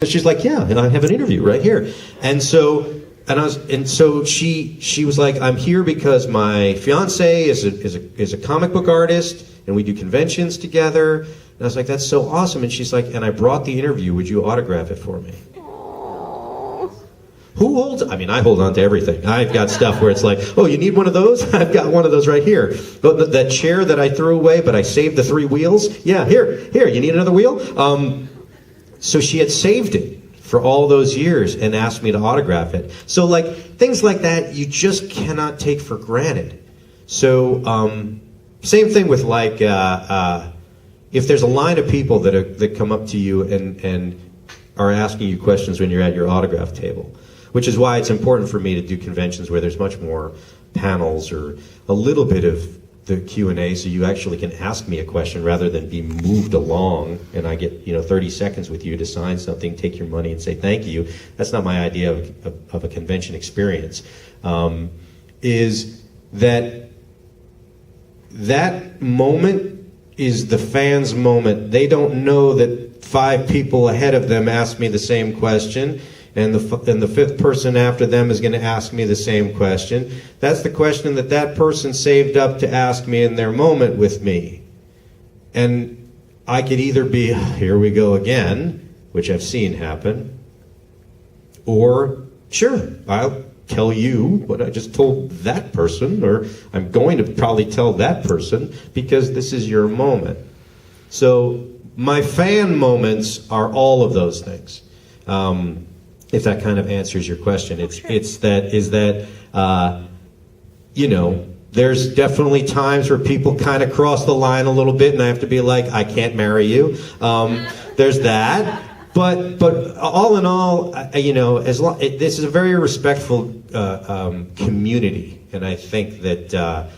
And she's like, yeah, and I have an interview right here. And so she was like, I'm here because my fiance is a comic book artist, and we do conventions together. And I was like, that's so awesome. And she's like, and I brought the interview. Would you autograph it for me? Who holds? I mean, I hold on to everything. I've got stuff where it's like, oh, you need one of those? I've got one of those right here. But that chair that I threw away, but I saved the 3 wheels. Yeah, here. You need another wheel? So she had saved it for all those years and asked me to autograph it. So like things like that, you just cannot take for granted. So same thing with like if there's a line of people that come up to you and are asking you questions when you're at your autograph table, which is why it's important for me to do conventions where there's much more panels or a little bit of the Q&A, so you actually can ask me a question rather than be moved along and I get 30 seconds with you to sign something, take your money and say thank you. That's not my idea of a convention experience. Is that moment is the fans' moment. They don't know that 5 people ahead of them asked me the same question, and the 5th person after them is going to ask me the same question. That's the question that person saved up to ask me in their moment with me. And I could either be, here we go again, which I've seen happen, or, sure, I'll tell you what I just told that person, or I'm going to probably tell that person because this is your moment. So my fan moments are all of those things. If that kind of answers your question, there's definitely times where people kind of cross the line a little bit, and I have to be like, I can't marry you. There's that, but all in all, this is a very respectful community, and I think that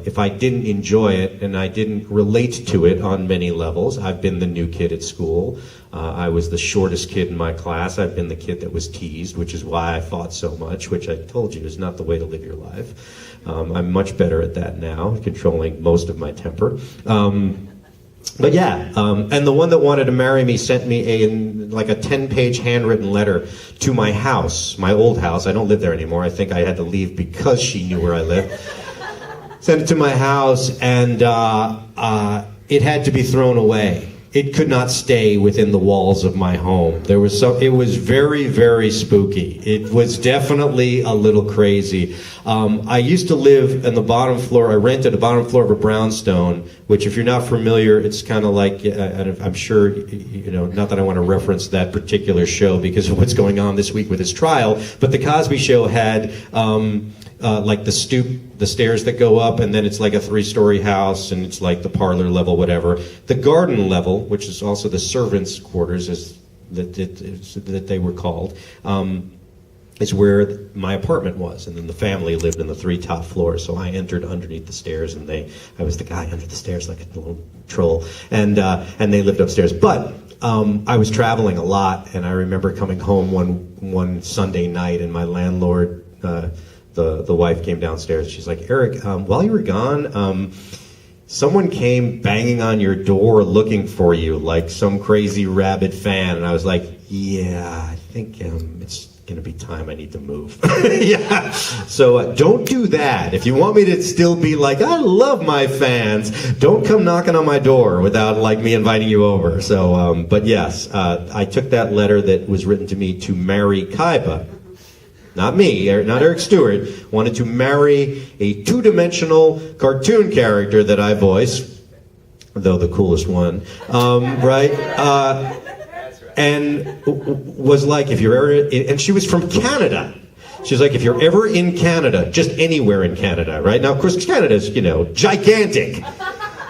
if I didn't enjoy it and I didn't relate to it on many levels, I've been the new kid at school. I was the shortest kid in my class. I've been the kid that was teased, which is why I fought so much, which I told you is not the way to live your life. I'm much better at that now, controlling most of my temper. But yeah, and the one that wanted to marry me sent me a 10-page handwritten letter to my house, my old house. I don't live there anymore. I think I had to leave because she knew where I lived. Sent it to my house, and it had to be thrown away. It could not stay within the walls of my home. It was very, very spooky. It was definitely a little crazy. I used to live in the bottom floor. I rented the bottom floor of a brownstone, which if you're not familiar, it's kind of like, I'm sure, not that I want to reference that particular show because of what's going on this week with his trial, but the Cosby Show had like the stoop, the stairs that go up, and then it's like a 3-story house, and it's like the parlor level, whatever. The garden level, which is also the servants' quarters, as that they were called, is where my apartment was, and then the family lived in the 3 top floors. So I entered underneath the stairs, and I was the guy under the stairs like a little troll, and they lived upstairs. But I was traveling a lot, and I remember coming home one Sunday night, and my landlord. The wife came downstairs. She's like, Eric, while you were gone, someone came banging on your door looking for you, like some crazy rabid fan. And I was like, yeah, I think it's going to be time I need to move. Yeah. So don't do that. If you want me to still be like, I love my fans, don't come knocking on my door without like me inviting you over. So, but yes, I took that letter that was written to me to marry Kaiba. Not me, not Eric Stuart, wanted to marry a 2-dimensional cartoon character that I voice, though the coolest one, right? And was like, if you're ever, and she was from Canada. She's like, if you're ever in Canada, just anywhere in Canada, right? Now, of course, Canada's, gigantic.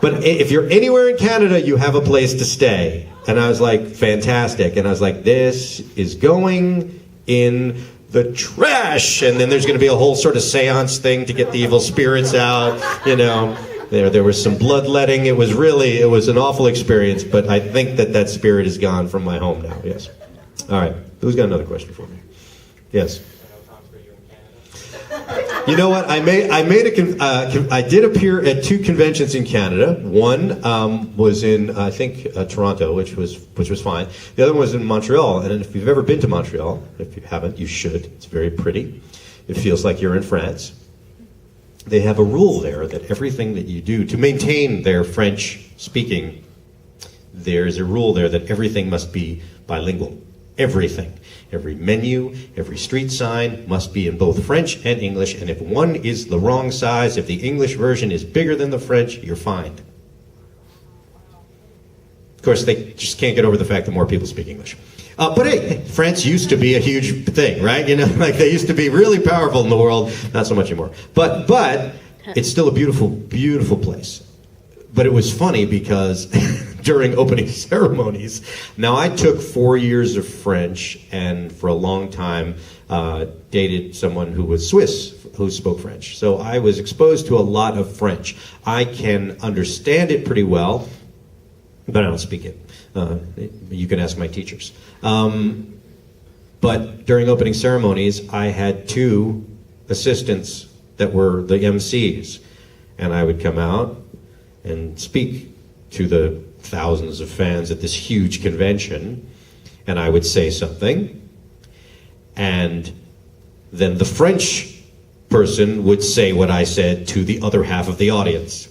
But if you're anywhere in Canada, you have a place to stay. And I was like, fantastic. And I was like, this is going in the trash, and then there's going to be a whole sort of seance thing to get the evil spirits out, There was some bloodletting. It was an awful experience, but I think that spirit is gone from my home now, yes. All right, who's got another question for me? Yes. You know what? I did appear at 2 conventions in Canada. One was in, I think, Toronto, which was fine. The other one was in Montreal. And if you've ever been to Montreal, if you haven't, you should. It's very pretty. It feels like you're in France. They have a rule there that everything that you do to maintain their French speaking, there's a rule there that everything must be bilingual. Everything. Every menu, every street sign must be in both French and English, and if one is the wrong size, if the English version is bigger than the French, you're fined. Of course, they just can't get over the fact that more people speak English. But hey, France used to be a huge thing, right? You know, like they used to be really powerful in the world. Not so much anymore. But it's still a beautiful, beautiful place. But it was funny because during opening ceremonies, now I took 4 years of French and for a long time dated someone who was Swiss, who spoke French. So I was exposed to a lot of French. I can understand it pretty well, but I don't speak it. You can ask my teachers. But during opening ceremonies, I had 2 assistants that were the MCs. And I would come out and speak to the thousands of fans at this huge convention. And I would say something. And then the French person would say what I said to the other half of the audience,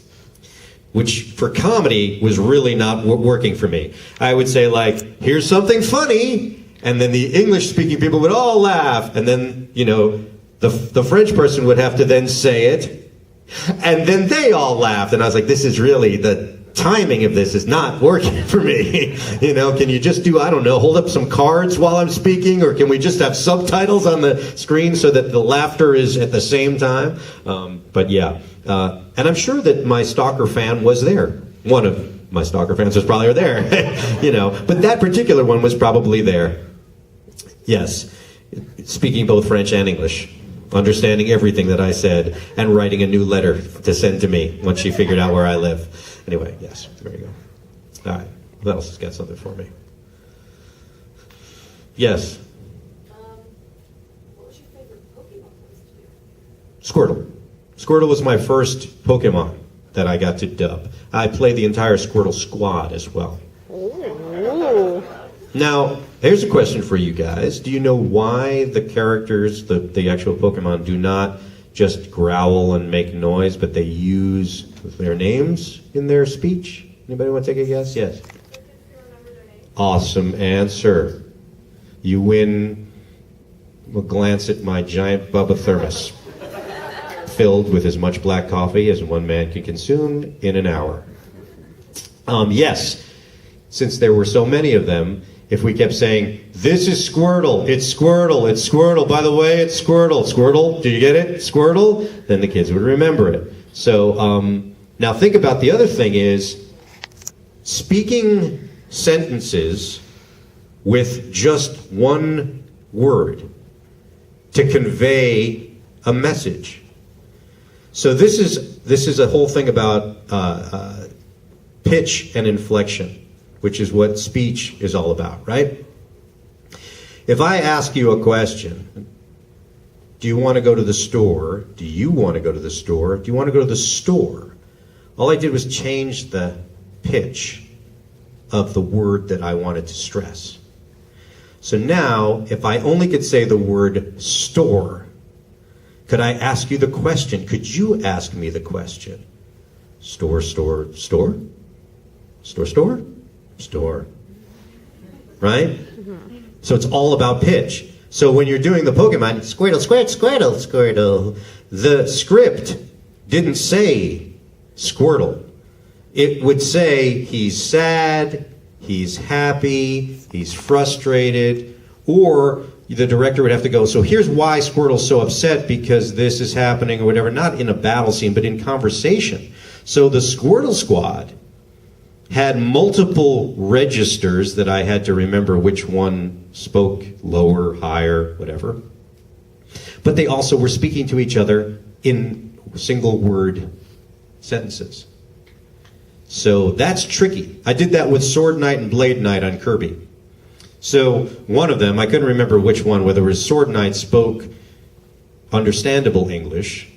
which for comedy was really not working for me. I would say, like, here's something funny, and then the English-speaking people would all laugh, and then, you know, the French person would have to then say it, and then they all laughed, and I was like, this is really, the timing of this is not working for me. You know, can you just do, I don't know, hold up some cards while I'm speaking, or can we just have subtitles on the screen so that the laughter is at the same time? But yeah, and I'm sure that my stalker fan was there. One of my stalker fans was probably there, you know, but that particular one was probably there. Yes, speaking both French and English, understanding everything that I said, and writing a new letter to send to me once she figured out where I live. Anyway, yes, there you go. All right, what else has got something for me? Yes? What was your favorite Pokemon voice to do? Squirtle. Squirtle was my first Pokemon that I got to dub. I played the entire Squirtle squad as well. Ooh. Now, here's a question for you guys. Do you know why the characters, the actual Pokemon, do not just growl and make noise, but they use their names in their speech? Anybody want to take a guess? Yes. Awesome answer. You win a glance at my giant Bubba thermos, filled with as much black coffee as one man can consume in an hour. Yes, since there were so many of them, if we kept saying, this is Squirtle, it's Squirtle, it's Squirtle, by the way, it's Squirtle, Squirtle, do you get it? Squirtle? Then the kids would remember it. So now think about the other thing is, speaking sentences with just one word to convey a message. So this is a whole thing about pitch and inflection, which is what speech is all about, right? If I ask you a question, do you want to go to the store? Do you want to go to the store? Do you want to go to the store? All I did was change the pitch of the word that I wanted to stress. So now, if I only could say the word store, could I ask you the question? Could you ask me the question? Store, store, store? Store, store? Store. Right? Mm-hmm. So it's all about pitch. So when you're doing the Pokemon, Squirtle, Squirt, Squirtle, Squirtle, the script didn't say Squirtle. It would say he's sad, he's happy, he's frustrated, or the director would have to go, so here's why Squirtle's so upset, because this is happening or whatever, not in a battle scene, but in conversation. So the Squirtle Squad had multiple registers that I had to remember which one spoke lower, higher, whatever. But they also were speaking to each other in single word sentences. So that's tricky. I did that with Sword Knight and Blade Knight on Kirby. So one of them, I couldn't remember which one, whether it was Sword Knight spoke understandable English,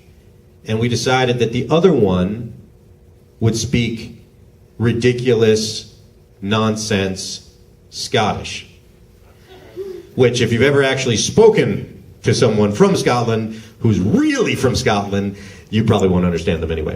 and we decided that the other one would speak ridiculous, nonsense Scottish. Which, if you've ever actually spoken to someone from Scotland who's really from Scotland, you probably won't understand them anyway.